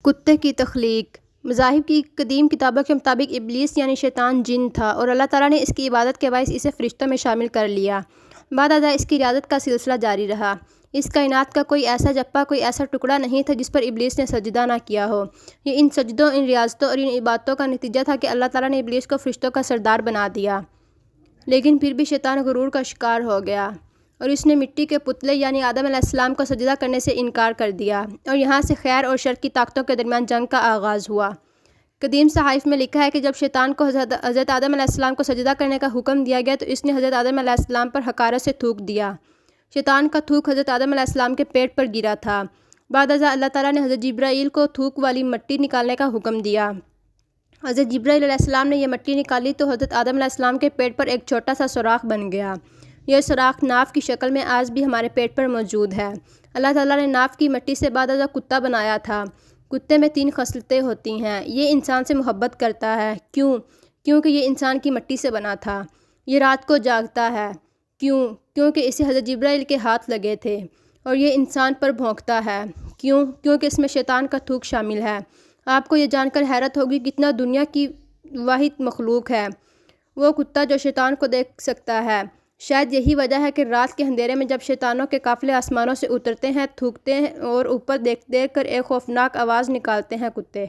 کتے کی تخلیق۔ مذاہب کی قدیم کتابوں کے مطابق ابلیس یعنی شیطان جن تھا اور اللہ تعالیٰ نے اس کی عبادت کے باعث اسے فرشتوں میں شامل کر لیا۔ بعد ازاں اس کی ریاضت کا سلسلہ جاری رہا۔ اس کائنات کا کوئی ایسا جپا، کوئی ایسا ٹکڑا نہیں تھا جس پر ابلیس نے سجدہ نہ کیا ہو۔ یہ ان سجدوں، ان ریاضتوں اور ان عبادتوں کا نتیجہ تھا کہ اللہ تعالیٰ نے ابلیس کو فرشتوں کا سردار بنا دیا۔ لیکن پھر بھی شیطان غرور کا شکار ہو گیا اور اس نے مٹی کے پتلے یعنی آدم علیہ السلام کو سجدہ کرنے سے انکار کر دیا اور یہاں سے خیر اور شر کی طاقتوں کے درمیان جنگ کا آغاز ہوا۔ قدیم صحائف میں لکھا ہے کہ جب شیطان کو حضرت آدم علیہ السلام کو سجدہ کرنے کا حکم دیا گیا تو اس نے حضرت آدم علیہ السلام پر حقارت سے تھوک دیا۔ شیطان کا تھوک حضرت آدم علیہ السلام کے پیٹ پر گرا تھا۔ بعد ازاں اللہ تعالیٰ نے حضرت جبرائیل کو تھوک والی مٹی نکالنے کا حکم دیا۔ حضرت جبرائیل علیہ السلام نے یہ مٹی نکالی تو حضرت آدم علیہ السلام کے پیٹ پر ایک چھوٹا سا سوراخ بن گیا۔ یہ سوراخ ناف کی شکل میں آج بھی ہمارے پیٹ پر موجود ہے۔ اللہ تعالیٰ نے ناف کی مٹی سے بعد ازاں کتا بنایا تھا۔ کتے میں 3 خصلتیں ہوتی ہیں۔ یہ انسان سے محبت کرتا ہے۔ کیونکہ یہ انسان کی مٹی سے بنا تھا۔ یہ رات کو جاگتا ہے۔ کیونکہ اسے حضرت جبرائیل کے ہاتھ لگے تھے۔ اور یہ انسان پر بھونکتا ہے۔ کیونکہ اس میں شیطان کا تھوک شامل ہے۔ آپ کو یہ جان کر حیرت ہوگی کتنا دنیا کی واحد مخلوق ہے وہ کتا جو شیطان کو دیکھ سکتا ہے۔ شاید یہی وجہ ہے کہ رات کے اندھیرے میں جب شیطانوں کے قافلے آسمانوں سے اترتے ہیں، تھوکتے ہیں اور اوپر دیکھ کر ایک خوفناک آواز نکالتے ہیں کتے۔